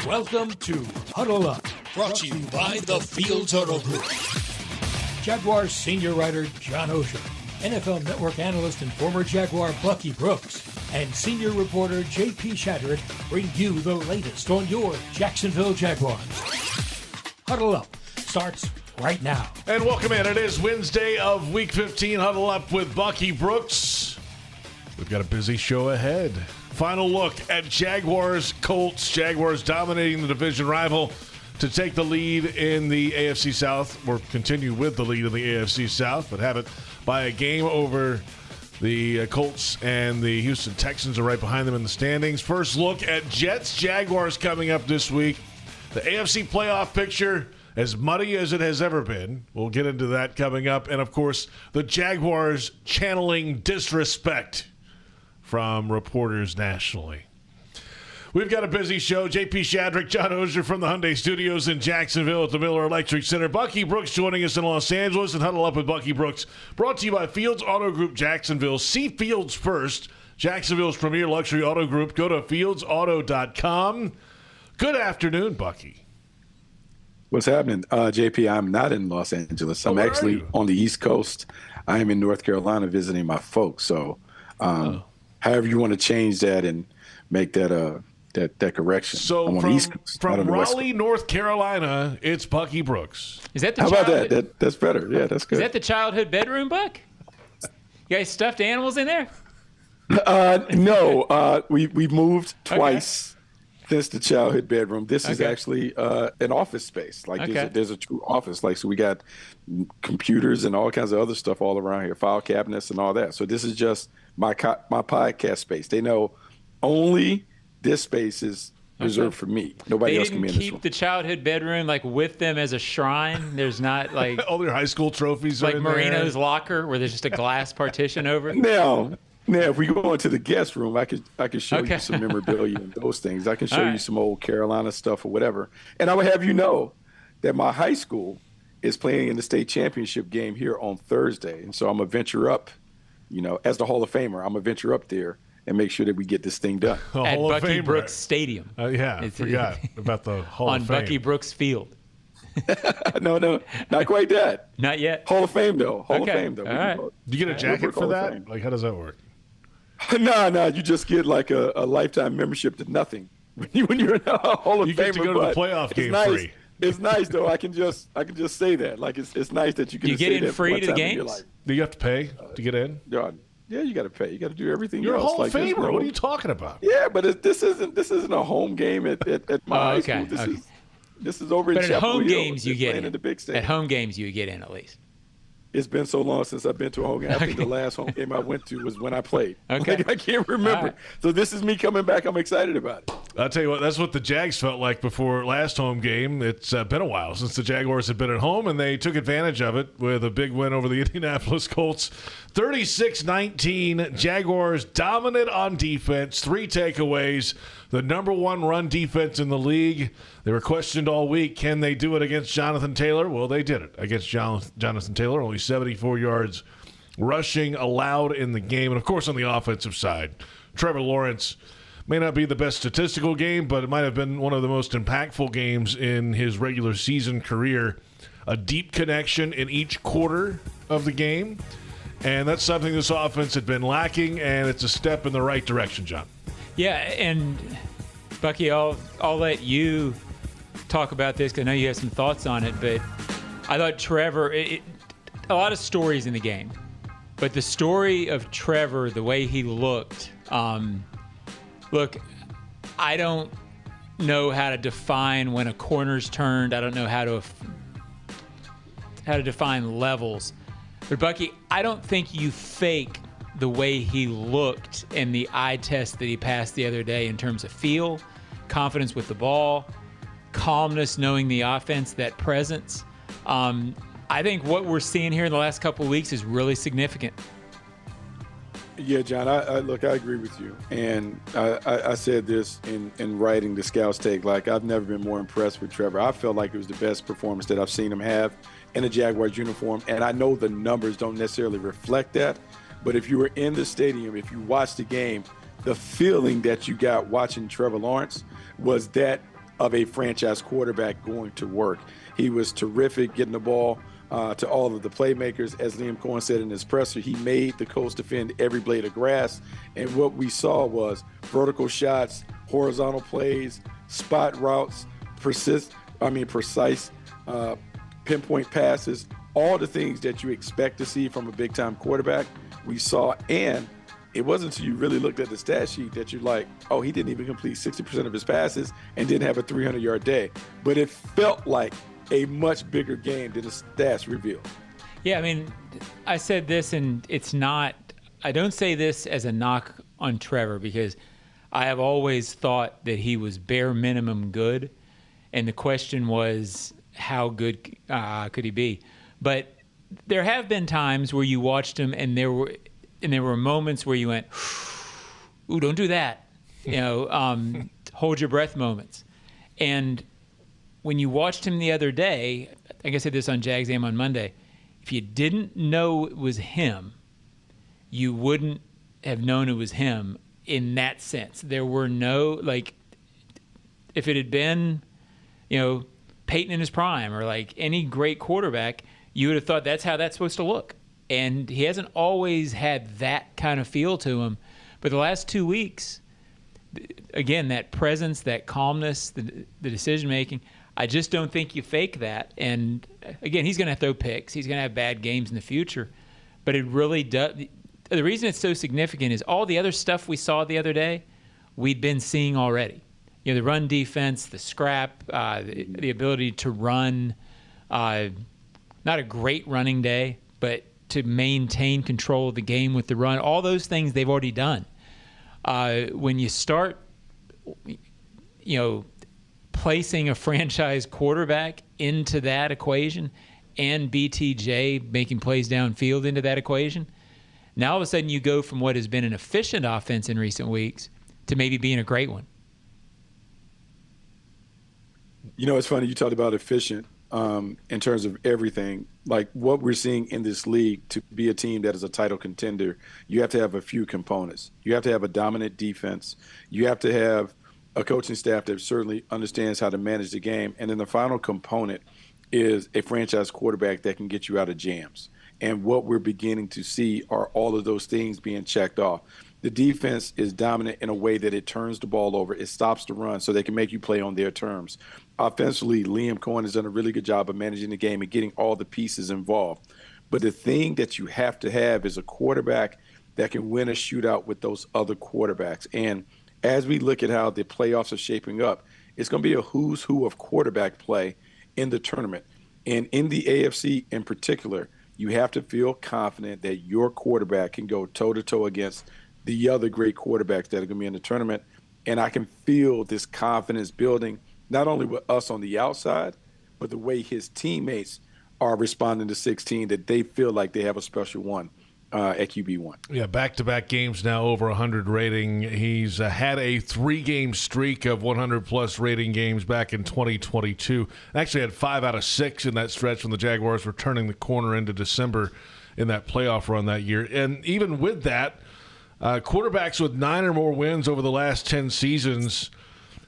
Welcome to Huddle Up, brought to you by the Fields Huddle Group. Jaguars senior writer John Oehser, NFL Network Analyst and former Jaguar Bucky Brooks, and senior reporter J.P. Shadrick bring you the latest on your Jacksonville Jaguars. Huddle Up starts right now. And welcome in. It is Wednesday of Week 15. Huddle Up with Bucky Brooks. We've got a busy show ahead. Final look at Jaguars Colts. Jaguars dominating the division rival to take the lead in the AFC South, or continue with the lead in the AFC South, but have it by a game over the Colts, and the Houston Texans are right behind them in the standings. First look at Jets Jaguars coming up this week. The AFC playoff picture as muddy as it has ever been. We'll get into that coming up. And, of course, the Jaguars channeling disrespect from reporters nationally. We've got a busy show. J.P. Shadrick, John Oehser from the Hyundai Studios in Jacksonville at the Miller Electric Center. Bucky Brooks joining us in Los Angeles, and Huddle Up with Bucky Brooks, brought to you by Fields Auto Group Jacksonville. See Fields first, Jacksonville's premier luxury auto group. Go to fieldsauto.com. Good afternoon, Bucky. What's happening? JP, I'm not in Los Angeles. I'm actually on the East Coast. I am in North Carolina visiting my folks. So however you want to change that and make that that correction. So I'm on from, the East Coast, from Raleigh, North Carolina, it's Bucky Brooks. Is that the How childhood? about that? That's better. Yeah, that's good. Is that the childhood bedroom, Buck? You guys stuffed animals in there? No, we moved twice since the childhood bedroom. This is actually an office space. Like there's a true office. Like, so we got computers and all kinds of other stuff all around here, file cabinets and all that. So this is just my podcast space. They know only this space is reserved for me. Nobody else can be in this room. They didn't keep the childhood bedroom like with them as a shrine. There's not like all their high school trophies like are in Marino's there. Locker where there's just a glass partition over it. Now, if we go into the guest room, I could show you some memorabilia and those things. I can show you some old Carolina stuff or whatever. And I would have you know that my high school is playing in the state championship game here on Thursday. And so I'm going to venture up, as the Hall of Famer, I'm going to venture up there and make sure that we get this thing done. At Bucky Brooks Stadium. I forgot about the Hall of Fame. On Bucky Brooks Field. No, not quite that. Not yet. Hall of Fame, though. Hall of Fame, though. All right. Do you get a jacket for that? Like, how does that work? No, you just get like a lifetime membership to nothing when you're in a Hall of Fame. You get to go to the playoff game free. It's nice though. I can just say that. Like it's nice that you can. Do you get in free to the games? Do you have to pay to get in? Yeah, you got to pay. You got to do everything You're else. You're a Hall of Famer. What are you talking about? Yeah, but this isn't a home game at my high school. This is over in Chapel Hill. But at home games you get in. The big stadium. At home games you get in at least. It's been so long since I've been to a home game. I think the last home game I went to was when I played. Okay. Like, I can't remember. Right. So this is me coming back. I'm excited about it. I'll tell you what, that's what the Jags felt like before last home game. It's been a while since the Jaguars had been at home, and they took advantage of it with a big win over the Indianapolis Colts. 36-19, Jaguars dominant on defense, 3 takeaways, the number 1 run defense in the league. They were questioned all week. Can they do it against Jonathan Taylor? Well, they did it against Jonathan Taylor, only 74 yards rushing allowed in the game. And, of course, on the offensive side, Trevor Lawrence may not be the best statistical game, but it might have been one of the most impactful games in his regular season career. A deep connection in each quarter of the game, and that's something this offense had been lacking, and it's a step in the right direction, John. Yeah, and Bucky, I'll let you talk about this because I know you have some thoughts on it, but I thought Trevor, a lot of stories in the game, but the story of Trevor, the way he looked, look, I don't know how to define when a corner's turned. I don't know how to define levels. But, Bucky, I don't think you fake the way he looked in the eye test that he passed the other day in terms of feel, confidence with the ball, calmness, knowing the offense, that presence. I think what we're seeing here in the last couple of weeks is really significant. Yeah, John, I agree with you. And I said this in writing the Scouts Take, like, I've never been more impressed with Trevor. I felt like it was the best performance that I've seen him have in a Jaguars uniform. And I know the numbers don't necessarily reflect that, but if you were in the stadium, if you watched the game, the feeling that you got watching Trevor Lawrence was that of a franchise quarterback going to work. He was terrific getting the ball to all of the playmakers. As Liam Cohen said in his presser, he made the Colts defend every blade of grass. And what we saw was vertical shots, horizontal plays, spot routes, precise pinpoint passes, all the things that you expect to see from a big-time quarterback, we saw. And it wasn't until you really looked at the stat sheet that you're like, oh, he didn't even complete 60% of his passes and didn't have a 300-yard day. But it felt like a much bigger game than the stats reveal. Yeah, I mean, I said this, and it's not – I don't say this as a knock on Trevor, because I have always thought that he was bare minimum good, and the question was how good could he be. But there have been times where you watched him, and there were moments where you went, ooh, don't do that. Hold your breath moments. And when you watched him the other day, I think I said this on Jags Game on Monday, if you didn't know it was him, you wouldn't have known it was him in that sense. There were no, if it had been, Peyton in his prime or any great quarterback, you would have thought that's how that's supposed to look. And he hasn't always had that kind of feel to him. But the last 2 weeks, again, that presence, that calmness, the decision-making, I just don't think you fake that. And, again, he's going to throw picks. He's going to have bad games in the future. But it really does – the reason it's so significant is all the other stuff we saw the other day, we'd been seeing already. The run defense, the scrap, the ability to run, not a great running day, but to maintain control of the game with the run, all those things they've already done. When you start, placing a franchise quarterback into that equation and BTJ making plays downfield into that equation, now all of a sudden you go from what has been an efficient offense in recent weeks to maybe being a great one. It's funny you talked about efficient in terms of everything. Like what we're seeing in this league, to be a team that is a title contender, you have to have a few components. You have to have a dominant defense. You have to have a coaching staff that certainly understands how to manage the game. And then the final component is a franchise quarterback that can get you out of jams. And what we're beginning to see are all of those things being checked off. The defense is dominant in a way that it turns the ball over. It stops the run so they can make you play on their terms. Offensively, Liam Cohen has done a really good job of managing the game and getting all the pieces involved. But the thing that you have to have is a quarterback that can win a shootout with those other quarterbacks. And as we look at how the playoffs are shaping up, it's going to be a who's who of quarterback play in the tournament. And in the AFC in particular, you have to feel confident that your quarterback can go toe-to-toe against the other great quarterbacks that are going to be in the tournament. And I can feel this confidence building, not only with us on the outside, but the way his teammates are responding to 16, that they feel like they have a special one at QB1. Yeah, back-to-back games now over 100 rating. He's had a 3-game streak of 100-plus rating games back in 2022. Actually had 5 out of 6 in that stretch when the Jaguars were turning the corner into December in that playoff run that year. And even with that, quarterbacks with 9 or more wins over the last 10 seasons,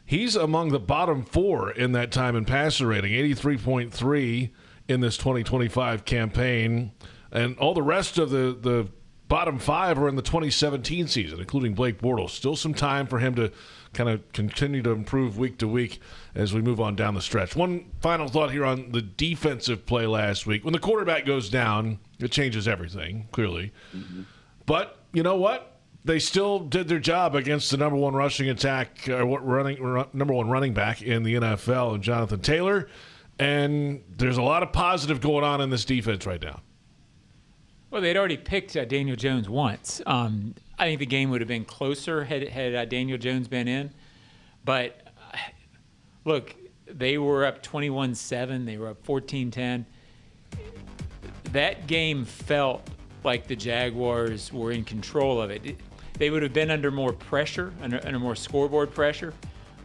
he's among the bottom 4 in that time in passer rating, 83.3 in this 2025 campaign. And all the rest of the bottom 5 are in the 2017 season, including Blake Bortles. Still some time for him to kind of continue to improve week to week as we move on down the stretch. One final thought here on the defensive play last week. When the quarterback goes down, it changes everything, clearly. Mm-hmm. But you know what? They still did their job against the number one rushing attack, number one running back in the NFL, Jonathan Taylor. And there's a lot of positive going on in this defense right now. Well, they'd already picked Daniel Jones once. I think the game would have been closer had Daniel Jones been in. But, look, they were up 21-7. They were up 14-10. That game felt like the Jaguars were in control of it. They would have been under more pressure, under more scoreboard pressure,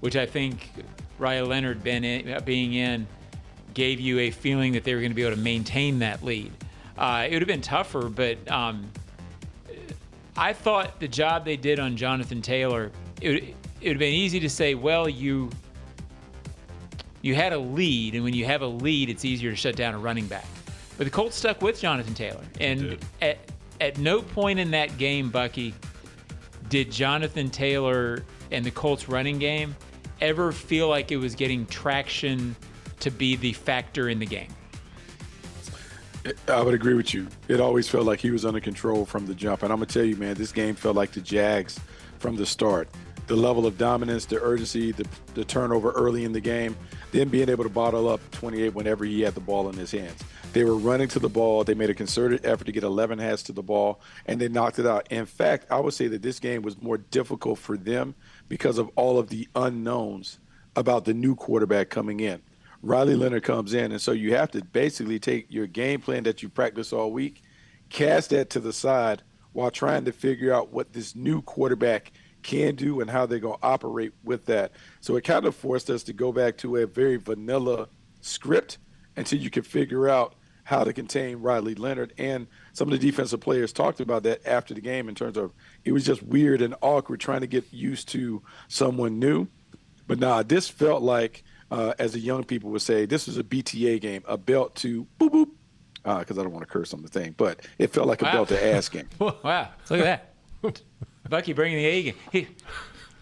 which I think Ryan Leonard being in gave you a feeling that they were going to be able to maintain that lead. It would have been tougher, but I thought the job they did on Jonathan Taylor, it would have been easy to say, well, you You had a lead, and when you have a lead, it's easier to shut down a running back. But the Colts stuck with Jonathan Taylor. And at no point in that game, Bucky, did Jonathan Taylor and the Colts running game ever feel like it was getting traction to be the factor in the game. I would agree with you. It always felt like he was under control from the jump. And I'm going to tell you, man, this game felt like the Jags from the start. The level of dominance, the urgency, the turnover early in the game, then being able to bottle up 28 whenever he had the ball in his hands. They were running to the ball. They made a concerted effort to get 11 hands to the ball, and they knocked it out. In fact, I would say that this game was more difficult for them because of all of the unknowns about the new quarterback coming in. Riley Leonard comes in, and so you have to basically take your game plan that you practice all week, cast that to the side while trying to figure out what this new quarterback can do and how they're going to operate with that. So it kind of forced us to go back to a very vanilla script until you can figure out how to contain Riley Leonard. And some of the defensive players talked about that after the game in terms of it was just weird and awkward trying to get used to someone new. But nah, this felt like, as the young people would say, this was a BTA game, a belt to boop, boop, because I don't want to curse on the thing, but it felt like a belt to ass game. Wow, look at that. Bucky bringing the A game.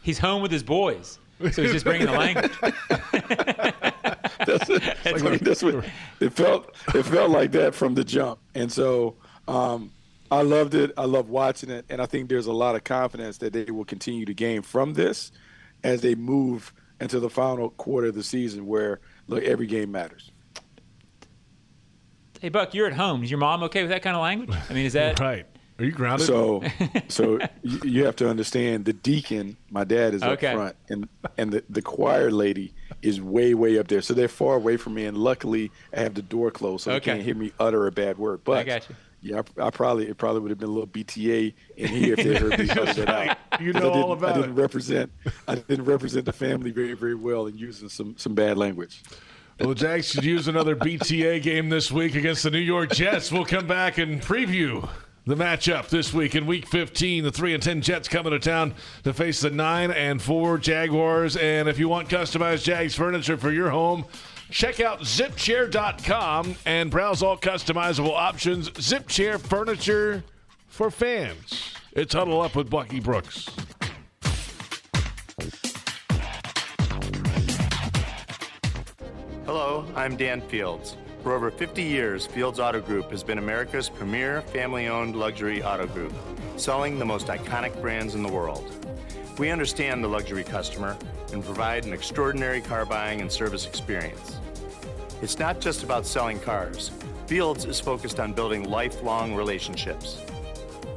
He's home with his boys, so he's just bringing the language. It felt like that from the jump. And so I loved it. I love watching it. And I think there's a lot of confidence that they will continue to gain from this as they move into the final quarter of the season where, look, every game matters. Hey, Buck, you're at home. Is your mom okay with that kind of language? I mean, is that – right. Are you grounded? So you have to understand the deacon, my dad, is up front, and the choir lady is way, way up there. So they're far away from me, and luckily I have the door closed, so they can't hear me utter a bad word. But I got you. Yeah, it probably would have been a little BTA in here if they heard me utter that out. You know all about it. I didn't represent the family very, very well in using some bad language. Well, the Jags should use another BTA game this week against the New York Jets. We'll come back and preview the matchup this week in Week 15. The 3-10 Jets coming to town to face the 9-4 Jaguars. And if you want customized Jags furniture for your home, check out zipchair.com and browse all customizable options. Zipchair furniture for fans. It's Huddle Up with Bucky Brooks. Hello, I'm Dan Fields. For over 50 years, Fields Auto Group has been America's premier family-owned luxury auto group, selling the most iconic brands in the world. We understand the luxury customer and provide an extraordinary car buying and service experience. It's not just about selling cars. Fields is focused on building lifelong relationships.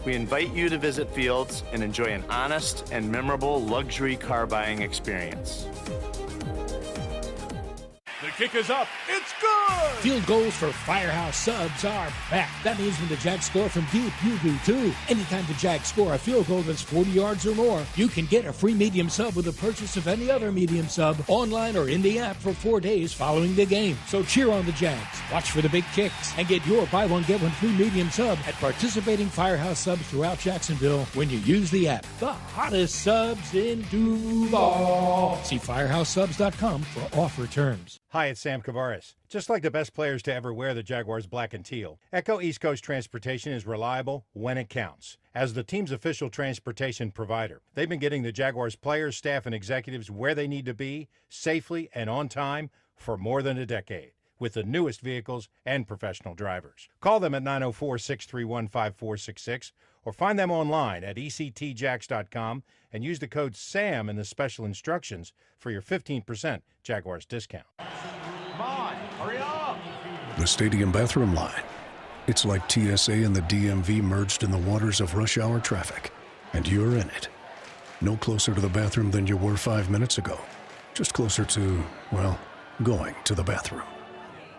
We invite you to visit Fields and enjoy an honest and memorable luxury car buying experience. The kick is up. It's good! Field goals for Firehouse Subs are back. That means when the Jags score from deep, you do too. Anytime the Jags score a field goal that's 40 yards or more, you can get a free medium sub with the purchase of any other medium sub online or in the app for 4 days following the game. So cheer on the Jags, watch for the big kicks, and get your buy one, get one free medium sub at participating Firehouse Subs throughout Jacksonville when you use the app. The hottest subs in Duval. See firehousesubs.com for offer terms. Hi, it's Sam Kavaris. Just like the best players to ever wear the Jaguars black and teal, Echo East Coast Transportation is reliable when it counts. As the team's official transportation provider, they've been getting the Jaguars players, staff, and executives where they need to be, safely and on time, for more than a decade, with the newest vehicles and professional drivers. Call them at 904-631-5466 or find them online at ectjax.com and use the code SAM in the special instructions for your 15% Jaguars discount. Come on, hurry up! The stadium bathroom line. It's like TSA and the DMV merged in the waters of rush hour traffic, and you're in it. No closer to the bathroom than you were 5 minutes ago. Just closer to, well, going to the bathroom.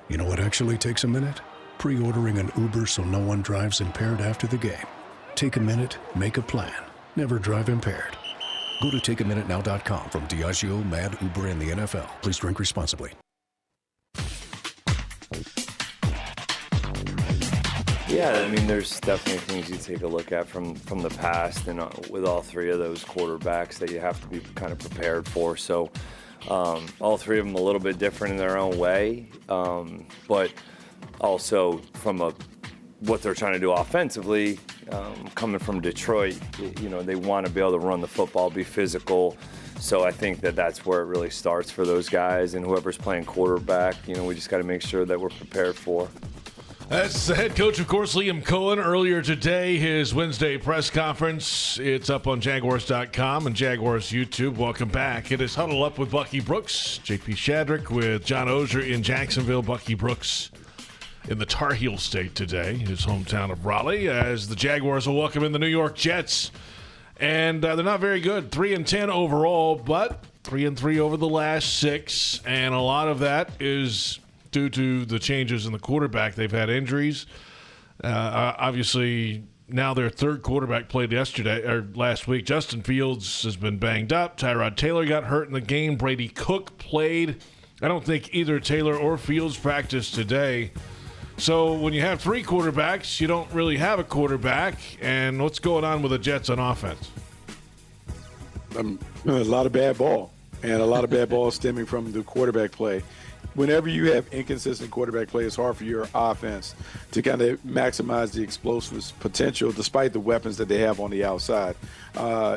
You know what actually takes a minute? Pre-ordering an Uber so no one drives impaired after the game. Take a minute, make a plan. Never drive impaired. Go to takeaminutenow.com from Diageo, Mad, Uber, and the NFL. Please drink responsibly. Yeah, I mean, there's definitely things you take a look at from the past, and with all three of those quarterbacks that you have to be kind of prepared for. So All three of them a little bit different in their own way, but also from what they're trying to do offensively, coming from Detroit, they want to be able to run the football, be physical. So I think that's where it really starts for those guys, and whoever's playing quarterback, we just got to make sure that we're prepared for. That's the head coach, of course, Liam Cohen. Earlier today, his Wednesday press conference. It's up on Jaguars.com and Jaguars YouTube. Welcome back. It is Huddle Up with Bucky Brooks. J.P. Shadrick with John Oehser in Jacksonville. Bucky Brooks in the Tar Heel State today, his hometown of Raleigh, as the Jaguars will welcome in the New York Jets. And they're not very good, 3-10 overall, but 3-3 over the last 6. And a lot of that is due to the changes in the quarterback. They've had injuries. Obviously, now their third quarterback played last week. Justin Fields has been banged up. Tyrod Taylor got hurt in the game. Brady Cook played. I don't think either Taylor or Fields practiced today. So when you have 3 quarterbacks, you don't really have a quarterback. And what's going on with the Jets on offense? A lot of bad ball, and a lot of bad ball stemming from the quarterback play. Whenever you have inconsistent quarterback play, it's hard for your offense to kind of maximize the explosive potential despite the weapons that they have on the outside.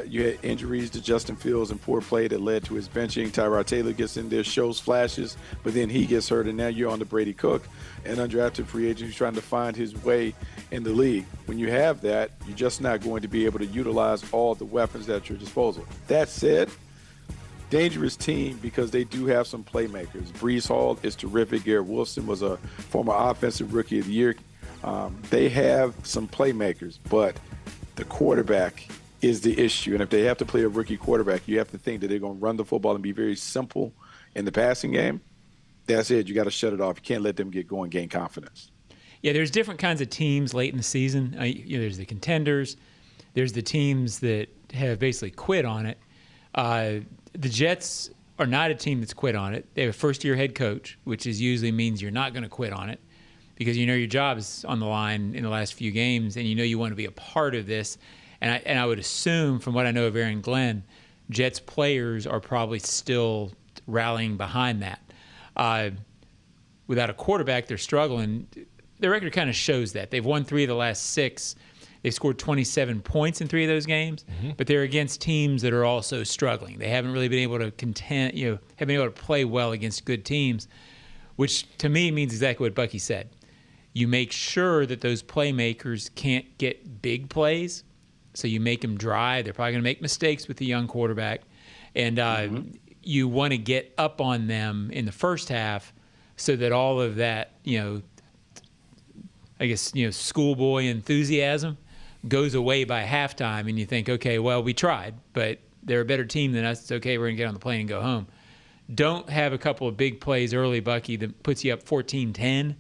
You had injuries to Justin Fields and poor play that led to his benching. Tyrod Taylor gets in there, shows flashes, but then he gets hurt, and now you're on to Brady Cook, an undrafted free agent who's trying to find his way in the league. When you have that, you're just not going to be able to utilize all the weapons at your disposal. That said, dangerous team because they do have some playmakers. Breece Hall is terrific. Garrett Wilson was a former offensive rookie of the year. They have some playmakers, but the quarterback is the issue. And if they have to play a rookie quarterback, you have to think that they're going to run the football and be very simple in the passing game. That's it. You got to shut it off. You can't let them get going, gain confidence. Yeah, there's different kinds of teams late in the season. There's the contenders. There's the teams that have basically quit on it. The Jets are not a team that's quit on it. They have a first-year head coach, which usually means you're not going to quit on it because your job is on the line in the last few games, and you want to be a part of this. And I would assume, from what I know of Aaron Glenn, Jets players are probably still rallying behind that. Without a quarterback, they're struggling. Their record kind of shows that. They've won 3 of the last 6. They've scored 27 points in 3 of those games, but they're against teams that are also struggling. They haven't really been able to haven't been able to play well against good teams, which to me means exactly what Bucky said. You make sure that those playmakers can't get big plays, so you make them dry. They're probably going to make mistakes with the young quarterback, and you want to get up on them in the first half so that all of that, schoolboy enthusiasm goes away by halftime, and you think, okay, well, we tried, but they're a better team than us. It's okay, we're going to get on the plane and go home. Don't have a couple of big plays early, Bucky, that puts you up 14-10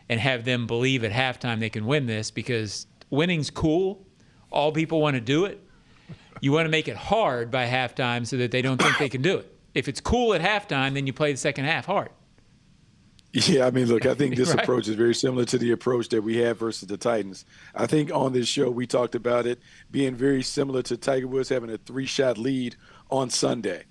and have them believe at halftime they can win this, because winning's cool. All people want to do it. You want to make it hard by halftime so that they don't think they can do it. If it's cool at halftime, then you play the second half hard. Yeah, I think this Right. approach is very similar to the approach that we had versus the Titans. I think on this show we talked about it being very similar to Tiger Woods having a 3-shot lead on Sunday.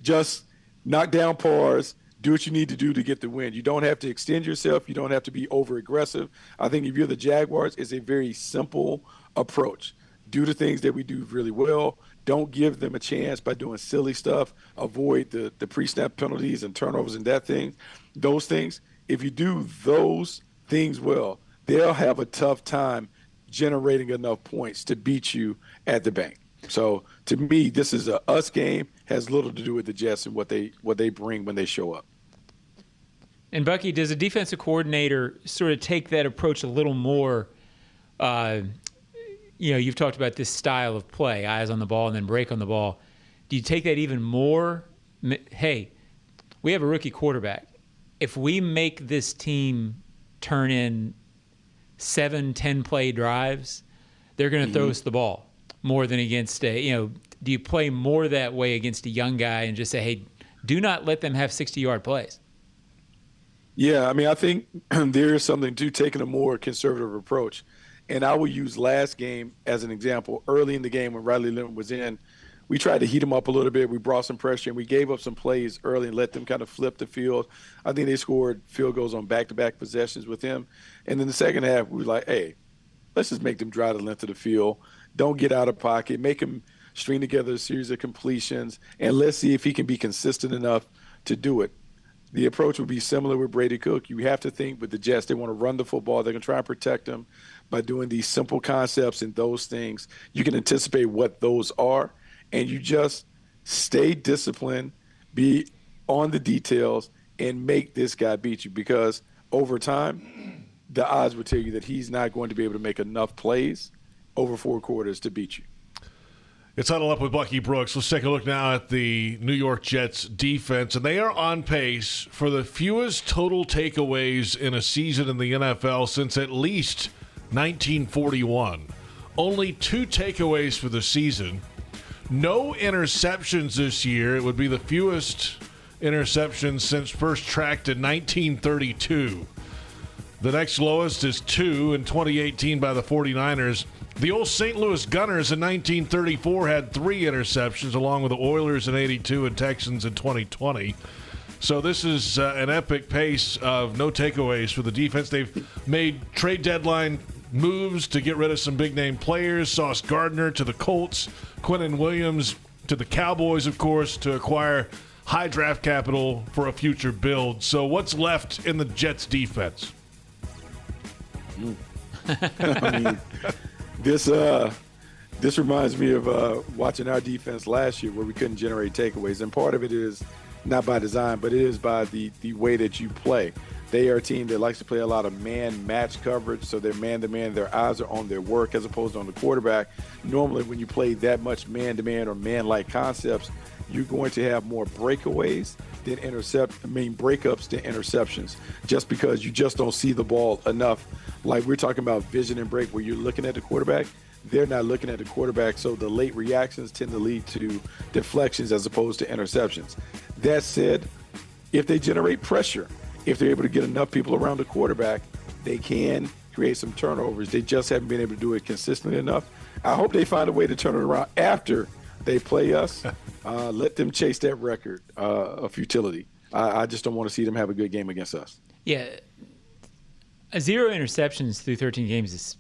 Just knock down pars, do what you need to do to get the win. You don't have to extend yourself. You don't have to be over-aggressive. I think if you're the Jaguars, it's a very simple approach. Do the things that we do really well. Don't give them a chance by doing silly stuff. Avoid the pre-snap penalties and turnovers and those things. If you do those things well, they'll have a tough time generating enough points to beat you at the bank. So to me, this is a us game. Has little to do with the Jets and what they bring when they show up. And Bucky, does a defensive coordinator sort of take that approach a little more? You've talked about this style of play, eyes on the ball and then break on the ball. Do you take that even more? Hey, we have a rookie quarterback. If we make this team turn in 7-10 play drives, they're going to throw us the ball more than against do you play more that way against a young guy and just say, hey, do not let them have 60-yard plays? Yeah, I think there is something to taking a more conservative approach. And I will use last game as an example. Early in the game when Riley Leonard was in, we tried to heat them up a little bit. We brought some pressure, and we gave up some plays early and let them kind of flip the field. I think they scored field goals on back-to-back possessions with him. And then the second half, we were like, hey, let's just make them drive the length of the field. Don't get out of pocket. Make him string together a series of completions, and let's see if he can be consistent enough to do it. The approach would be similar with Brady Cook. You have to think with the Jets, they want to run the football. They're going to try and protect him by doing these simple concepts and those things. You can anticipate what those are, and you just stay disciplined, be on the details, and make this guy beat you, because over time, the odds would tell you that he's not going to be able to make enough plays over 4 quarters to beat you. It's Huddle Up with Bucky Brooks. Let's take a look now at the New York Jets defense, and they are on pace for the fewest total takeaways in a season in the NFL since at least 1941. Only 2 takeaways for the season. No interceptions this year. It would be the fewest interceptions since first tracked in 1932. The next lowest is 2 in 2018 by the 49ers. The old St. Louis Gunners in 1934 had 3 interceptions, along with the Oilers in 82 and Texans in 2020. So this is an epic pace of no takeaways for the defense. They've made trade deadline moves to get rid of some big-name players. Sauce Gardner to the Colts, Quinnen Williams to the Cowboys, of course, to acquire high draft capital for a future build. So what's left in the Jets defense? I mean, this reminds me of watching our defense last year, where we couldn't generate takeaways, and part of it is not by design, but it is by the way that you play. They are a team that likes to play a lot of man-match coverage, so they're man-to-man. Their eyes are on their work as opposed to on the quarterback. Normally, when you play that much man-to-man or man-like concepts, you're going to have more breakaways than breakups than interceptions, just because you just don't see the ball enough. Like we're talking about vision and break, where you're looking at the quarterback. They're not looking at the quarterback, so the late reactions tend to lead to deflections as opposed to interceptions. That said, if they generate pressure, if they're able to get enough people around the quarterback, they can create some turnovers. They just haven't been able to do it consistently enough. I hope they find a way to turn it around after they play us. Let them chase that record of futility. I just don't want to see them have a good game against us. Yeah. 0 interceptions through 13 games is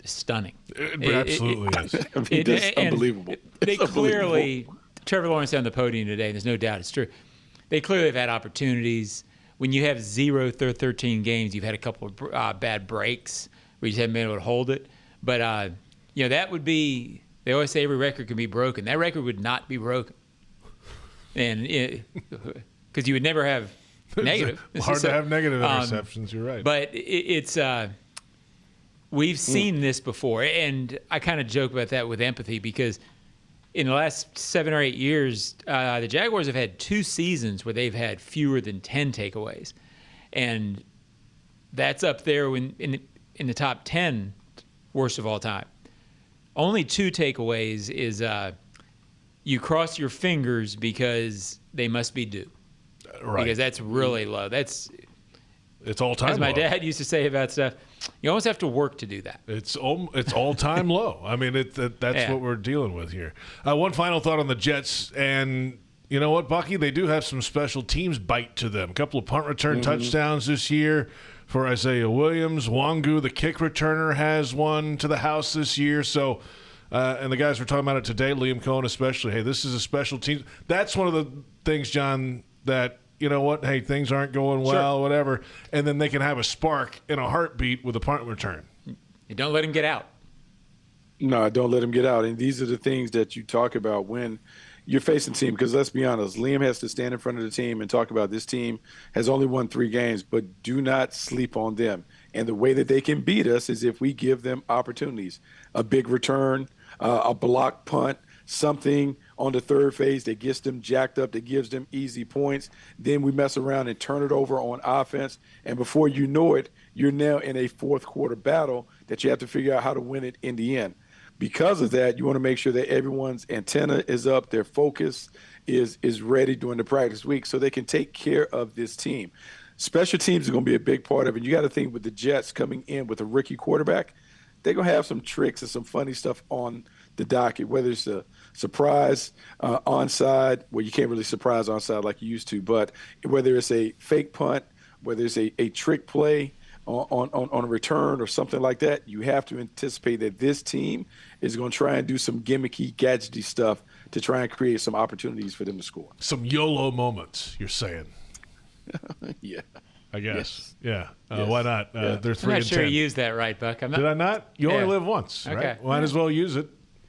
stunning. It absolutely is. I mean, that's unbelievable. They clearly, Trevor Lawrence on the podium today, there's no doubt it's true. They clearly have had opportunities. When you have 0 through 13 games, you've had a couple of bad breaks where you just haven't been able to hold it. But, that would be, they always say every record can be broken. That record would not be broken. And because you would never have negative. Hard to have negative interceptions, you're right. But it's we've seen this before, and I kind of joke about that with empathy, because in the last 7 or 8 years, the Jaguars have had 2 seasons where they've had fewer than 10 takeaways, and that's up there in the top 10 worst of all time. Only 2 takeaways is you cross your fingers because they must be due. Right. Because that's really low. It's all time low. As my dad used to say about stuff, you almost have to work to do that. It's all time low. I mean, that's what we're dealing with here. One final thought on the Jets, and you know what, Bucky? They do have some special teams bite to them. A couple of punt return touchdowns this year for Isaiah Williams. Wangu, the kick returner, has one to the house this year. So, and the guys were talking about it today, Liam Cohen especially. Hey, this is a special team. That's one of the things, John, that, you know what, hey, things aren't going well, whatever, and then they can have a spark in a heartbeat with a punt return. You don't let him get out. No, don't let him get out. And these are the things that you talk about when you're facing a team, because let's be honest, Liam has to stand in front of the team and talk about this team has only won 3 games, but do not sleep on them. And the way that they can beat us is if we give them opportunities, a big return, a block punt, something on the third phase that gets them jacked up, that gives them easy points. Then we mess around and turn it over on offense. And before you know it, you're now in a fourth quarter battle that you have to figure out how to win it in the end. Because of that, you want to make sure that everyone's antenna is up, their focus is ready during the practice week so they can take care of this team. Special teams are going to be a big part of it. You got to think with the Jets coming in with a rookie quarterback, they're going to have some tricks and some funny stuff on the docket, whether it's a surprise onside, where you can't really surprise onside like you used to, but whether it's a fake punt, whether it's a trick play on a return or something like that, you have to anticipate that this team is going to try and do some gimmicky, gadgety stuff to try and create some opportunities for them to score. Some YOLO moments, you're saying. Yeah. I guess. Yes. Yeah. Yes. Why not? Yeah. They're 3-10. I'm not sure you used that right, Buck. Did I not? You only live once, Okay. right? Might as well use it.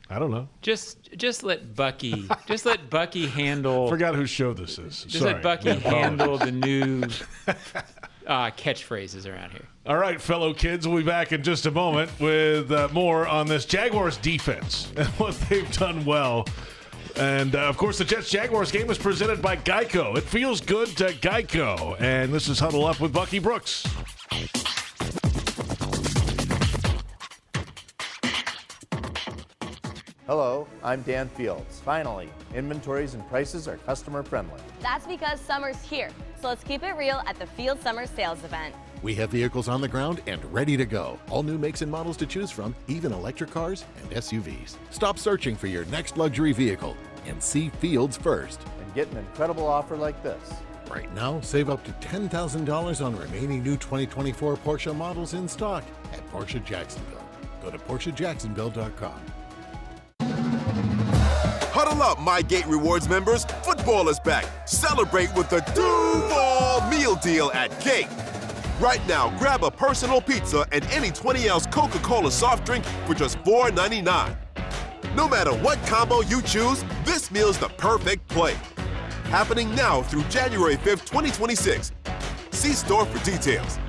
I don't know. Just let Bucky handle. Forgot whose show this is. Just Sorry. let Bucky handle the new catchphrases around here. All right, fellow kids, we'll be back in just a moment with more on this Jaguars defense and what they've done well. And, of course, the Jets-Jaguars game is presented by Geico. It feels good to Geico. And this is Huddle Up with Bucky Brooks. Hello, I'm Dan Fields. Finally, inventories and prices are customer friendly. That's because summer's here, so let's keep it real at the Field Summer Sales Event. We have vehicles on the ground and ready to go. All new makes and models to choose from, even electric cars and SUVs. Stop searching for your next luxury vehicle and see Fields first. And get an incredible offer like this. Right now, save up to $10,000 on remaining new 2024 Porsche models in stock at Porsche Jacksonville. Go to PorscheJacksonville.com. Huddle up, My Gate Rewards members. Football is back. Celebrate with the Duval Meal Deal at Gate. Right now, grab a personal pizza and any 20-ounce Coca-Cola soft drink for just $4.99. No matter what combo you choose, this meal's the perfect play. Happening now through January 5th, 2026. See store for details.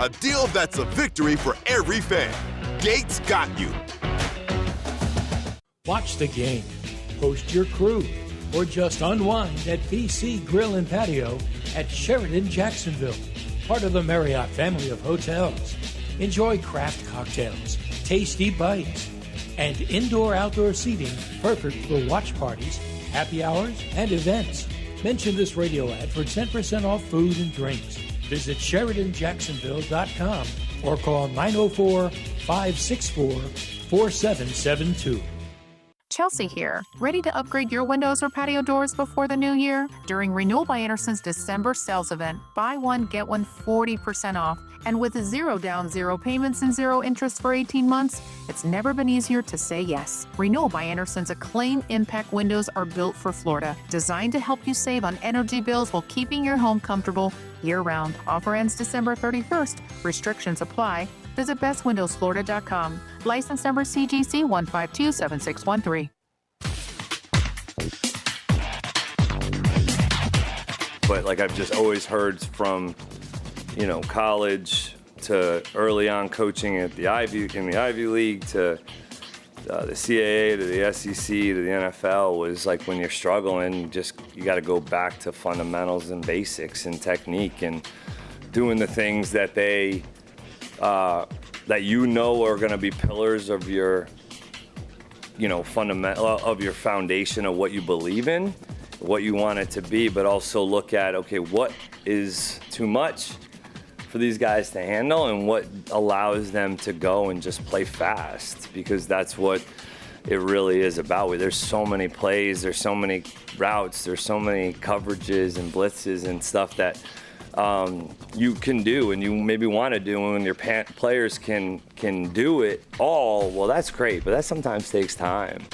A deal that's a victory for every fan. Gates got you. Watch the game, host your crew, or just unwind at BC Grill and Patio at Sheridan Jacksonville, part of the Marriott family of hotels. Enjoy craft cocktails, tasty bites, and indoor-outdoor seating perfect for watch parties, happy hours, and events. Mention this radio ad for 10% off food and drinks. Visit SheridanJacksonville.com or call 904-564-4772. Chelsea here. Ready to upgrade your windows or patio doors before the new year? During Renewal by Anderson's December sales event, buy one, get one 40% off. And with 0 down, 0 payments, and 0 interest for 18 months, it's never been easier to say yes. Renewal by Anderson's acclaimed impact windows are built for Florida, designed to help you save on energy bills while keeping your home comfortable year-round. Offer ends December 31st. Restrictions apply. Visit bestwindowsflorida.com. License number CGC 1527613. But like I've just always heard from, college to early on coaching at the Ivy League to the CAA to the SEC to the NFL was like when you're struggling, you got to go back to fundamentals and basics and technique and doing the things that they that are going to be pillars of your fundamental of your foundation of what you believe in, what you want it to be, but also look at, okay, what is too much for these guys to handle and what allows them to go and just play fast, because that's what it really is about. There's so many plays, there's so many routes, there's so many coverages and blitzes and stuff that you can do and you maybe want to do, and when your players can do it all, well, that's great, but that sometimes takes time.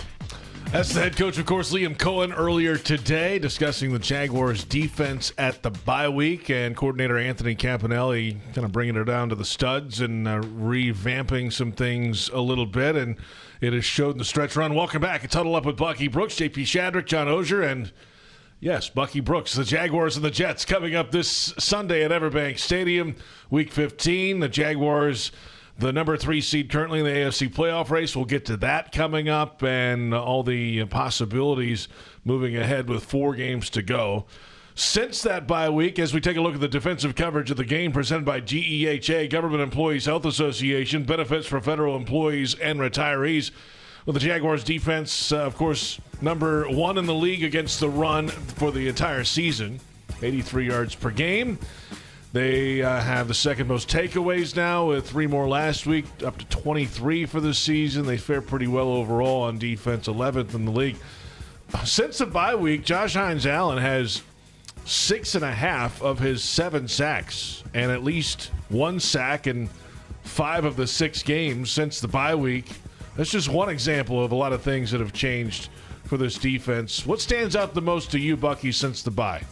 That's the head coach, of course, Liam Cohen, earlier today discussing the Jaguars' defense at the bye week, and coordinator Anthony Campanelli kind of bringing it down to the studs and revamping some things a little bit, and it has showed in the stretch run. Welcome back. It's Huddle Up with Bucky Brooks, J.P. Shadrick, John Oehser, and yes, Bucky Brooks. The Jaguars and the Jets coming up this Sunday at Everbank Stadium, Week 15. The Jaguars, the number 3 seed currently in the AFC playoff race. We'll get to that coming up and all the possibilities moving ahead with 4 games to go. Since that bye week, as we take a look at the defensive coverage of the game presented by GEHA, Government Employees Health Association, benefits for federal employees and retirees. Well, the Jaguars defense, of course, number 1 in the league against the run for the entire season, 83 yards per game. They have the second most takeaways now with 3 more last week, up to 23 for the season. They fare pretty well overall on defense, 11th in the league. Since the bye week, Josh Hines-Allen has 6.5 of his 7 sacks and at least 1 sack in 5 of the 6 games since the bye week. That's just one example of a lot of things that have changed for this defense. What stands out the most to you, Bucky, since the bye?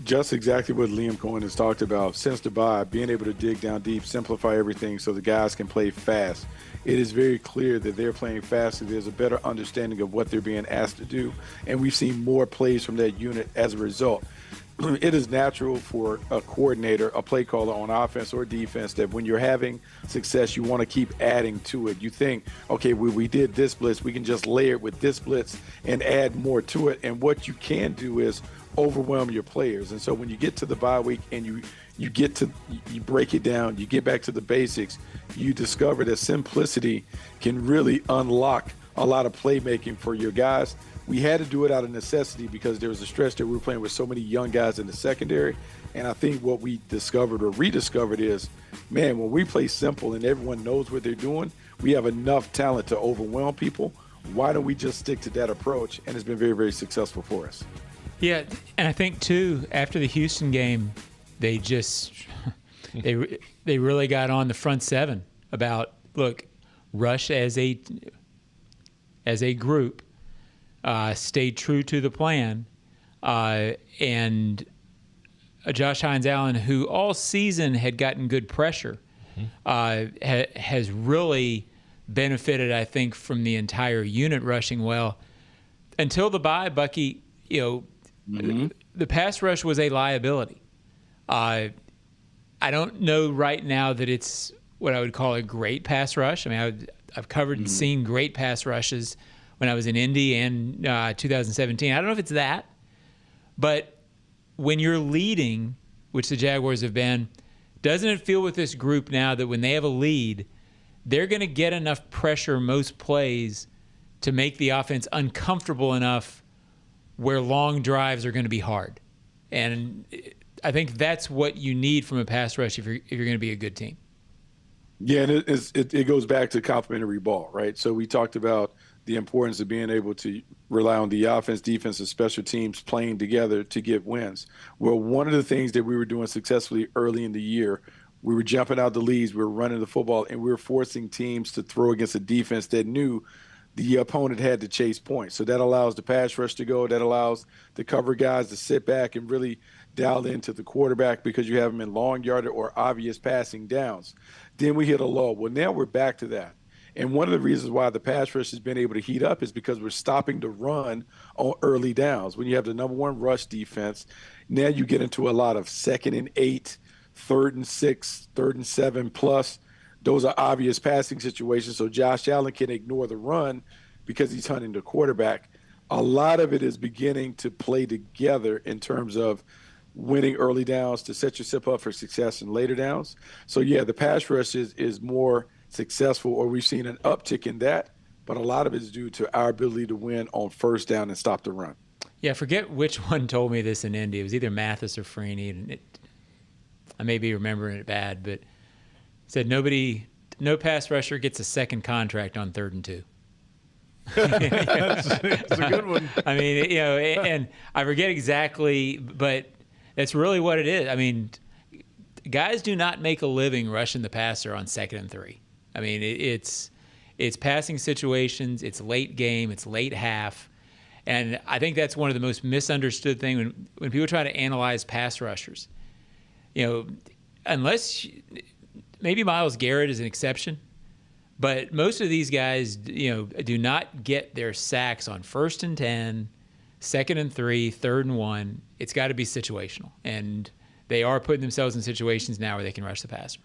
Just exactly what Liam Cohen has talked about since the bye, being able to dig down deep, simplify everything so the guys can play fast. It is very clear that they're playing faster. There's a better understanding of what they're being asked to do, and we've seen more plays from that unit as a result. It is natural for a coordinator, a play caller on offense or defense, that when you're having success, you want to keep adding to it. You think, okay, we did this blitz, we can just layer it with this blitz and add more to it. And what you can do is overwhelm your players. And so when you get to the bye week and you break it down, you get back to the basics, you discover that simplicity can really unlock a lot of playmaking for your guys. We had to do it out of necessity because there was a stretch that we were playing with so many young guys in the secondary. And I think what we discovered or rediscovered is, man, when we play simple and everyone knows what they're doing, we have enough talent to overwhelm people. Why don't we just stick to that approach? And it's been very, very successful for us. Yeah, and I think, too, after the Houston game, they really got on the front seven about, look, rush as a group, stayed true to the plan, and Josh Hines-Allen, who all season had gotten good pressure, has really benefited, I think, from the entire unit rushing well. Until the bye, Bucky, the pass rush was a liability. I don't know right now that it's what I would call a great pass rush. I mean, I've covered and seen great pass rushes when I was in Indy and 2017. I don't know if it's that, but when you're leading, which the Jaguars have been, doesn't it feel with this group now that when they have a lead, they're going to get enough pressure most plays to make the offense uncomfortable enough where long drives are going to be hard? And I think that's what you need from a pass rush if you're going to be a good team. Yeah, and it goes back to complementary ball, right? So we talked about the importance of being able to rely on the offense, defense, and special teams playing together to get wins. Well, one of the things that we were doing successfully early in the year, we were jumping out the leads, we were running the football, and we were forcing teams to throw against a defense that knew the opponent had to chase points. So that allows the pass rush to go. That allows the cover guys to sit back and really dial into the quarterback because you have them in long yardage or obvious passing downs. Then we hit a lull. Well, now we're back to that. And one of the reasons why the pass rush has been able to heat up is because we're stopping the run on early downs. When you have the number one rush defense, now you get into a lot of 2nd and 8, 3rd and 6, 3rd and 7 plus. Those are obvious passing situations, so Josh Allen can ignore the run because he's hunting the quarterback. A lot of it is beginning to play together in terms of winning early downs to set yourself up for success in later downs. So, yeah, the pass rush is more successful, or we've seen an uptick in that, but a lot of it is due to our ability to win on first down and stop the run. Yeah, I forget which one told me this in Indy. It was either Mathis or Freeney, and I may be remembering it bad, but said no pass rusher gets a second contract on 3rd and 2. That's a good one. I mean, and I forget exactly, but that's really what it is. I mean, guys do not make a living rushing the passer on 2nd and 3. I mean, it's passing situations, it's late game, it's late half, and I think that's one of the most misunderstood things when people try to analyze pass rushers. Unless maybe Myles Garrett is an exception, but most of these guys, do not get their sacks on 1st and 10, 2nd and 3, 3rd and 1. It's got to be situational, and they are putting themselves in situations now where they can rush the passer.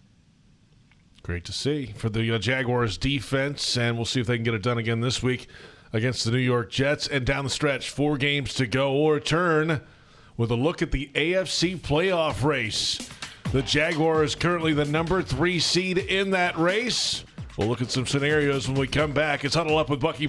Great to see for the Jaguars defense, and we'll see if they can get it done again this week against the New York Jets. And down the stretch, 4 games to go. We'll return with a look at the AFC playoff race. The Jaguars currently the number 3 seed in that race. We'll look at some scenarios when we come back. It's Huddle Up with Bucky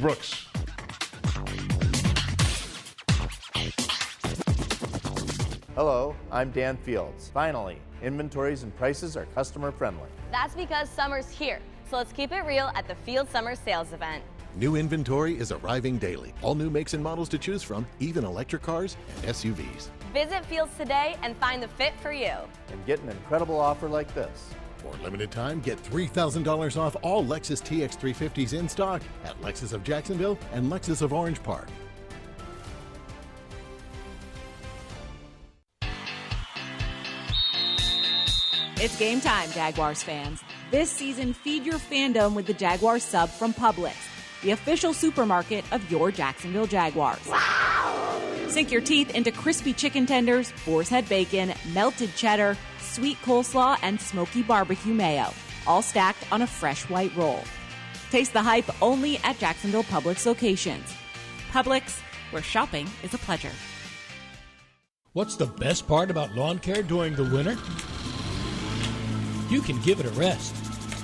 Hello, I'm Dan Fields. Finally, inventories and prices are customer friendly. That's because summer's here. So let's keep it real at the Field Summer Sales Event. New inventory is arriving daily. All new makes and models to choose from, even electric cars and SUVs. Visit Fields today and find the fit for you. And get an incredible offer like this. For a limited time, get $3,000 off all Lexus TX 350s in stock at Lexus of Jacksonville and Lexus of Orange Park. It's game time, Jaguars fans. This season, feed your fandom with the Jaguars sub from Publix, the official supermarket of your Jacksonville Jaguars. Wow! Sink your teeth into crispy chicken tenders, boar's head bacon, melted cheddar, sweet coleslaw, and smoky barbecue mayo, all stacked on a fresh white roll. Taste the hype only at Jacksonville Publix locations. Publix, where shopping is a pleasure. What's the best part about lawn care during the winter? You can give it a rest.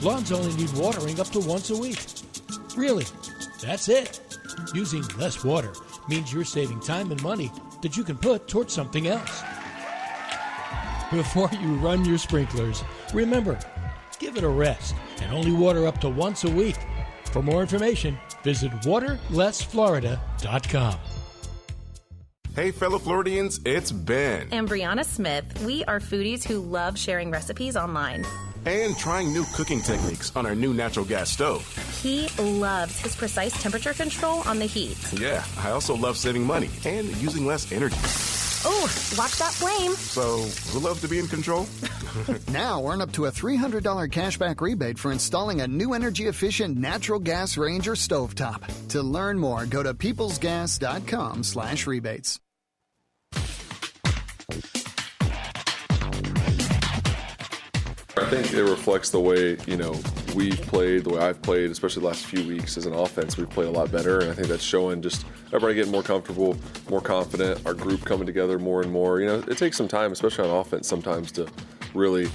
Lawns only need watering up to once a week. Really, that's it. Using less water means you're saving time and money that you can put towards something else. Before you run your sprinklers, remember, give it a rest and only water up to once a week. For more information, visit waterlessflorida.com. Hey, fellow Floridians, it's Ben. And Brianna Smith. We are foodies who love sharing recipes online. And trying new cooking techniques on our new natural gas stove. He loves his precise temperature control on the heat. Yeah, I also love saving money and using less energy. Oh, watch that flame. So, who loves to be in control? Now earn up to a $300 cashback rebate for installing a new energy-efficient natural gas range or stovetop. To learn more, go to peoplesgas.com/rebates. I think it reflects the way, we've played, the way I've played, especially the last few weeks as an offense. We've played a lot better, and I think that's showing just everybody getting more comfortable, more confident, our group coming together more and more. It takes some time, especially on offense sometimes, to really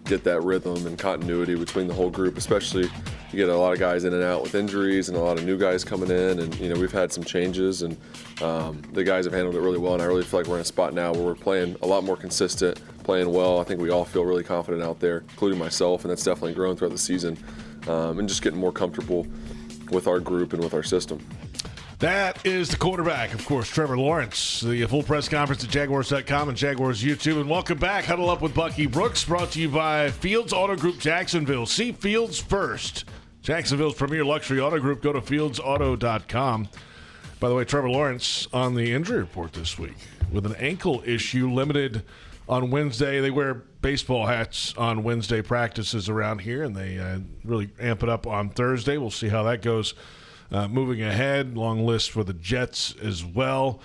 get that rhythm and continuity between the whole group, especially you get a lot of guys in and out with injuries and a lot of new guys coming in, and we've had some changes, and the guys have handled it really well, and I really feel like we're in a spot now where we're playing a lot more consistent, playing well. I think we all feel really confident out there, including myself, and that's definitely grown throughout the season, and just getting more comfortable with our group and with our system. That is the quarterback, of course, Trevor Lawrence. The full press conference at Jaguars.com and Jaguars YouTube. And welcome back. Huddle Up with Bucky Brooks, brought to you by Fields Auto Group Jacksonville. See Fields first. Jacksonville's premier luxury auto group. Go to fieldsauto.com. By the way, Trevor Lawrence on the injury report this week with an ankle issue, limited on Wednesday. They wear baseball hats on Wednesday practices around here, and they really amp it up on Thursday. We'll see how that goes. Moving ahead, long list for the Jets as well.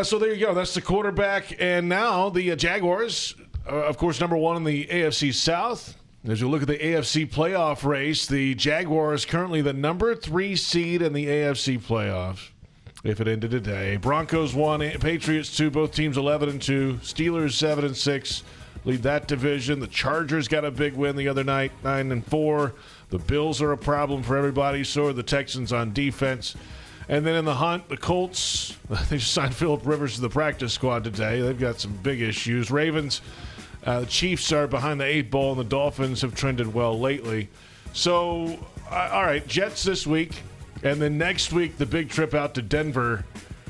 So there you go. That's the quarterback. And now the Jaguars, of course, number one in the AFC South. As you look at the AFC playoff race, the Jaguars currently the number 3 seed in the AFC playoffs if it ended today. Broncos 1, Patriots 2, both teams 11-2. Steelers 7-6 lead that division. The Chargers got a big win the other night, 9-4. The Bills are a problem for everybody, so are the Texans on defense. And then in the hunt, the Colts, they just signed Phillip Rivers to the practice squad today. They've got some big issues. Ravens, the Chiefs are behind the 8 ball, and the Dolphins have trended well lately. So, all right, Jets this week, and then next week the big trip out to Denver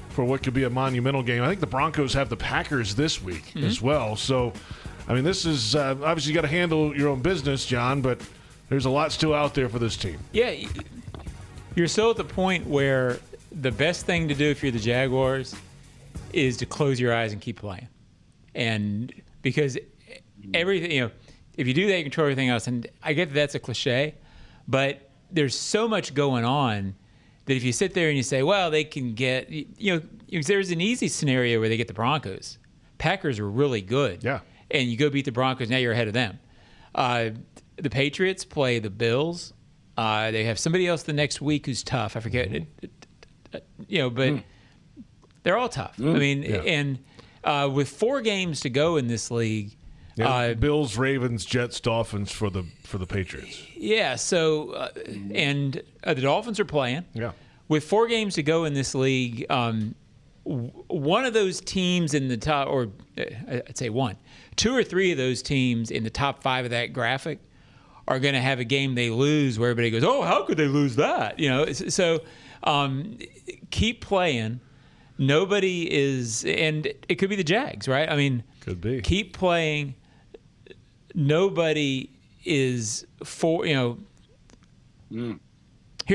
for what could be a monumental game. I think the Broncos have the Packers this week as well. So, I mean, this is obviously you got to handle your own business, John, but there's a lot still out there for this team. Yeah, you're still at the point where the best thing to do if you're the Jaguars is to close your eyes and keep playing. And because everything, if you do that, you control everything else. And I get that that's a cliche, but there's so much going on that if you sit there and you say, well, they can get, there's an easy scenario where they get the Broncos. Packers are really good. Yeah. And you go beat the Broncos, now you're ahead of them. The Patriots play the Bills. They have somebody else the next week who's tough. I forget, but they're all tough. I mean, and with 4 games to go in this league, Bills, Ravens, Jets, Dolphins for the Patriots. Yeah. So and the Dolphins are playing. Yeah. With 4 games to go in this league, one of those teams in the top, or I'd say one, 2 or 3 of those teams in the top 5 of that graphic are going to have a game they lose where everybody goes, oh, how could they lose that? So keep playing. Nobody is, and it could be the Jags, right? I mean, could be. Keep playing. Nobody is for, Here's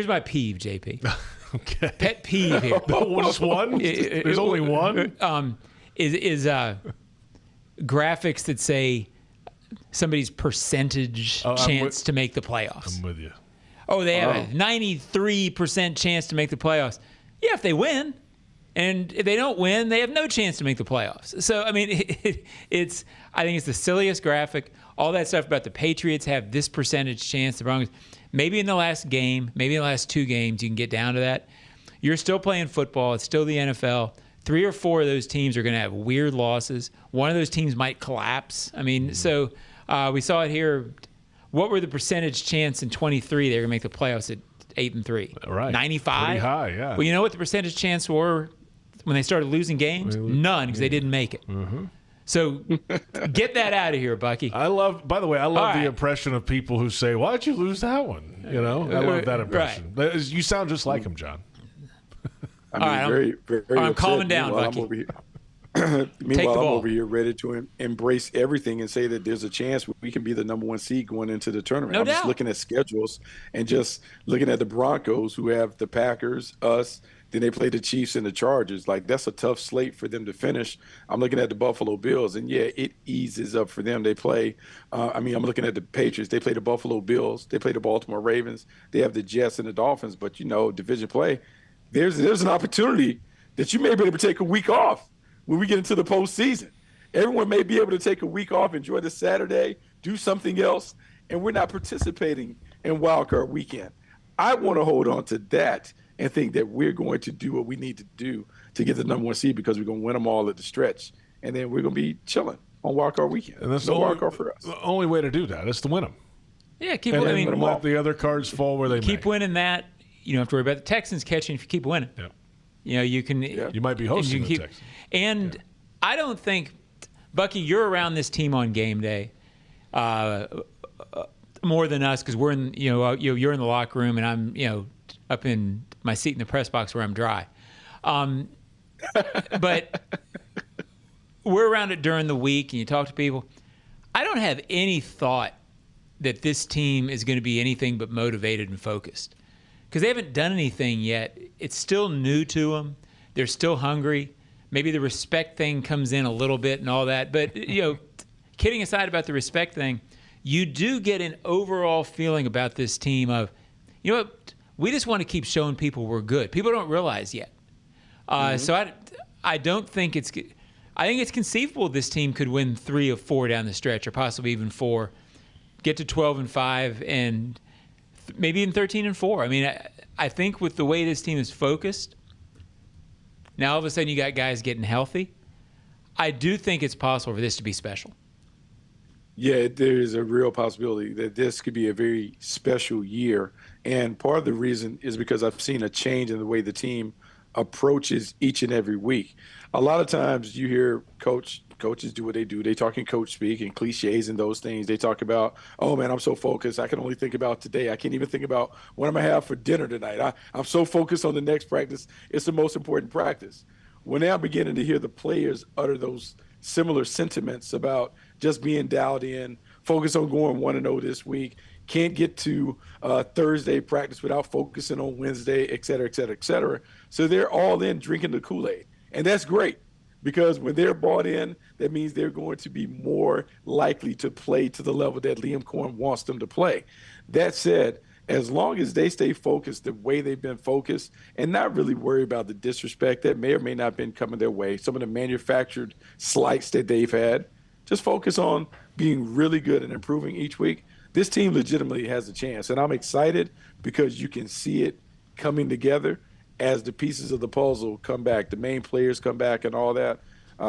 my peeve, JP. Okay. Pet peeve here. Just one? There's only one? Is graphics that say somebody's percentage chance to make the playoffs. I'm with you. Oh, they have a 93% chance to make the playoffs. Yeah, if they win. And if they don't win, they have no chance to make the playoffs. So, I mean, I think it's the silliest graphic. All that stuff about the Patriots have this percentage chance. The Broncos, maybe in the last game, maybe in the last 2 games, you can get down to that. You're still playing football. It's still the NFL. 3 or 4 of those teams are going to have weird losses. One of those teams might collapse. I mean, so we saw it here. What were the percentage chance in 23 they were going to make the playoffs at 8-3? Right. 95? Pretty high, yeah. Well, you know what the percentage chance were when they started losing games? None, because they didn't make it. Mm-hmm. So get that out of here, Bucky. By the way, I love the impression of people who say, why'd you lose that one? I love that impression. Right. You sound just like him, John. I mean, very I'm upset. calming down, Bucky. Meanwhile, I'm over here ready to embrace everything and say that there's a chance we can be the number 1 seed going into the tournament. No I'm doubt. just looking at schedules and just looking at the Broncos, who have the Packers, us, then they play the Chiefs and the Chargers. Like, that's a tough slate for them to finish. I'm looking at the Buffalo Bills, and yeah, it eases up for them. They play, I'm looking at the Patriots. They play the Buffalo Bills. They play the Baltimore Ravens. They have the Jets and the Dolphins. But, division play, there's an opportunity that you may be able to take a week off when we get into the postseason. Everyone may be able to take a week off, enjoy the Saturday, do something else, and we're not participating in Wild Card Weekend. I want to hold on to that and think that we're going to do what we need to do to get the number 1 seed, because we're going to win them all at the stretch, and then we're going to be chilling on Wild Card Weekend. And that's Wild Card for us. The only way to do that is to win them. Yeah, keep and winning. And let the other cards fall where they keep winning that. You don't have to worry about the Texans catching if you keep winning. Yeah. You can. You might be hosting the Texans. And I don't think, Bucky, you're around this team on game day more than us, because we're in. You're in the locker room, and I'm up in my seat in the press box where I'm dry. But we're around it during the week, and you talk to people. I don't have any thought that this team is going to be anything but motivated and focused, because they haven't done anything yet. It's still new to them. They're still hungry. Maybe the respect thing comes in a little bit and all that. But, kidding aside about the respect thing, you do get an overall feeling about this team of, we just want to keep showing people we're good. People don't realize yet. So I don't think I think it's conceivable this team could win 3 of 4 down the stretch, or possibly even 4, get to 12-5, and maybe even 13-4. I mean, I think with the way this team is focused, now all of a sudden you got guys getting healthy. I do think it's possible for this to be special. Yeah, there is a real possibility that this could be a very special year. And part of the reason is because I've seen a change in the way the team approaches each and every week. A lot of times you hear coaches do what they do. They talk in coach speak and cliches and those things. They talk about, oh, man, I'm so focused. I can only think about today. I can't even think about what I'm going to have for dinner tonight. I'm so focused on the next practice. It's the most important practice. When I'm beginning to hear the players utter those similar sentiments about just being dialed in, focus on going 1-0 this week, can't get to Thursday practice without focusing on Wednesday, et cetera, et cetera, et cetera. So they're all in drinking the Kool-Aid. And that's great, because when they're bought in, that means they're going to be more likely to play to the level that Liam Cohen wants them to play. That said, as long as they stay focused the way they've been focused and not really worry about the disrespect that may or may not have been coming their way, some of the manufactured slights that they've had, just focus on being really good and improving each week, this team legitimately has a chance. And I'm excited because you can see it coming together as the pieces of the puzzle come back, the main players come back and all that.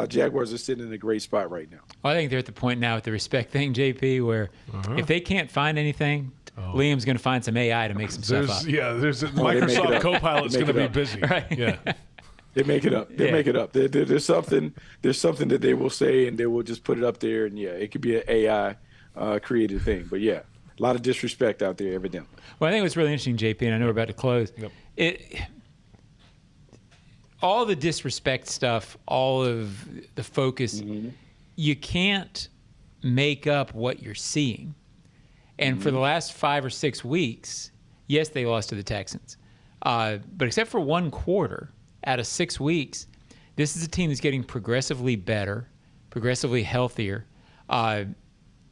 Jaguars are sitting in a great spot right now. Well, I think they're at the point now with the respect thing, JP, where if they can't find anything, Liam's going to find some AI to make some stuff up. Yeah, Microsoft Copilot's going to be busy. Right. Yeah. They make it up. They make it up. There's something that they will say, and they will just put it up there. And it could be an AI created thing. But a lot of disrespect out there, evidently. Well, I think what's really interesting, JP, and I know we're about to close. Yep. All the disrespect stuff, all of the focus, you can't make up what you're seeing. And for the last 5 or 6 weeks, yes, they lost to the Texans. But except for one quarter out of 6 weeks, this is a team that's getting progressively better, progressively healthier. The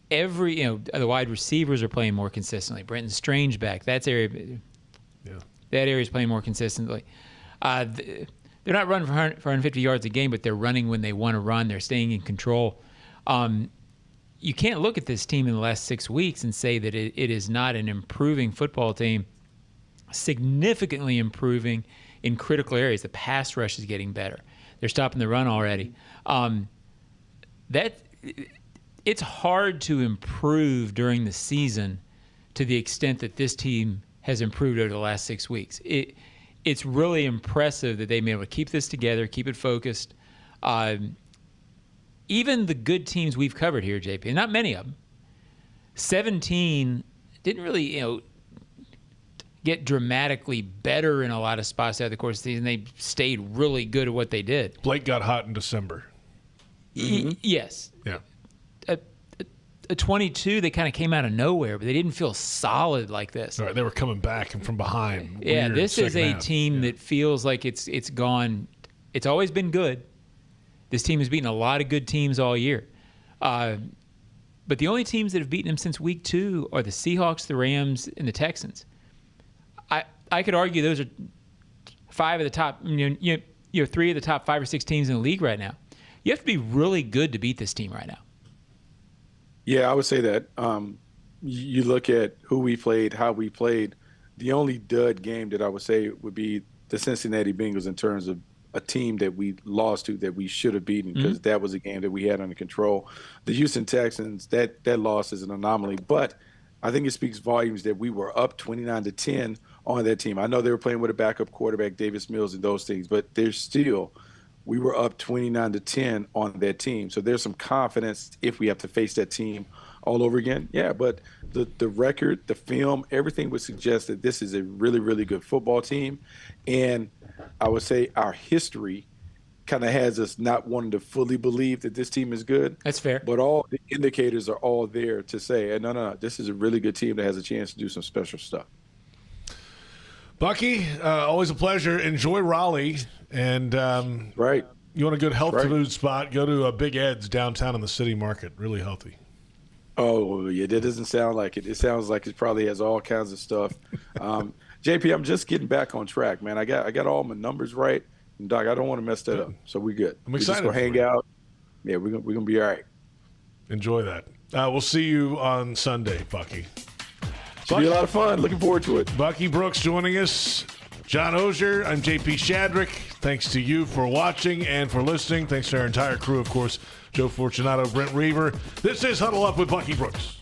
wide receivers are playing more consistently. Brenton Strange back. That area is playing more consistently. They're not running for 150 yards a game, but they're running when they want to run. They're staying in control. You can't look at this team in the last 6 weeks and say that it is not an improving football team, significantly improving in critical areas. The pass rush is getting better. They're stopping the run already. It's hard to improve during the season to the extent that this team has improved over the last 6 weeks. It's really impressive that they've been able to keep this together, keep it focused. Even the good teams we've covered here, JP, and not many of them, 17 didn't really, get dramatically better in a lot of spots throughout the course of the season. They stayed really good at what they did. Blake got hot in December. Yes. Yeah. At 22, they kind of came out of nowhere, but they didn't feel solid like this. Right, they were coming back and from behind. Yeah, this is a team that feels like it's gone. It's always been good. This team has beaten a lot of good teams all year. But the only teams that have beaten them since week 2 are the Seahawks, the Rams, and the Texans. I could argue those are 5 of the top, 3 of the top 5 or 6 teams in the league right now. You have to be really good to beat this team right now. Yeah, I would say that. You look at who we played, how we played. The only dud game that I would say would be the Cincinnati Bengals in terms of a team that we lost to that we should have beaten because that was a game that we had under control. The Houston Texans, that loss is an anomaly, but I think it speaks volumes that we were up 29-10 on that team. I know they were playing with a backup quarterback, Davis Mills, and those things, but we were up 29-10 on that team. So there's some confidence if we have to face that team all over again. Yeah, but the record, the film, everything would suggest that this is a really, really good football team. And I would say our history kind of has us not wanting to fully believe that this team is good. That's fair. But all the indicators are all there to say, no, this is a really good team that has a chance to do some special stuff. Bucky, always a pleasure. Enjoy Raleigh. And right. You want a good health food spot, go to Big Ed's downtown in the city market. Really healthy. Oh, yeah, that doesn't sound like it. It sounds like it probably has all kinds of stuff. JP, I'm just getting back on track, man. I got all my numbers right. And Doc, I don't want to mess that up. So we good. I'm excited. We're just going to hang out. Yeah, we're gonna be all right. Enjoy that. We'll see you on Sunday, Bucky. Should be a lot of fun. Looking forward to it. Bucky Brooks joining us. John Oehser, I'm J.P. Shadrick. Thanks to you for watching and for listening. Thanks to our entire crew, of course, Joe Fortunato, Brent Reaver. This is Huddle Up with Bucky Brooks.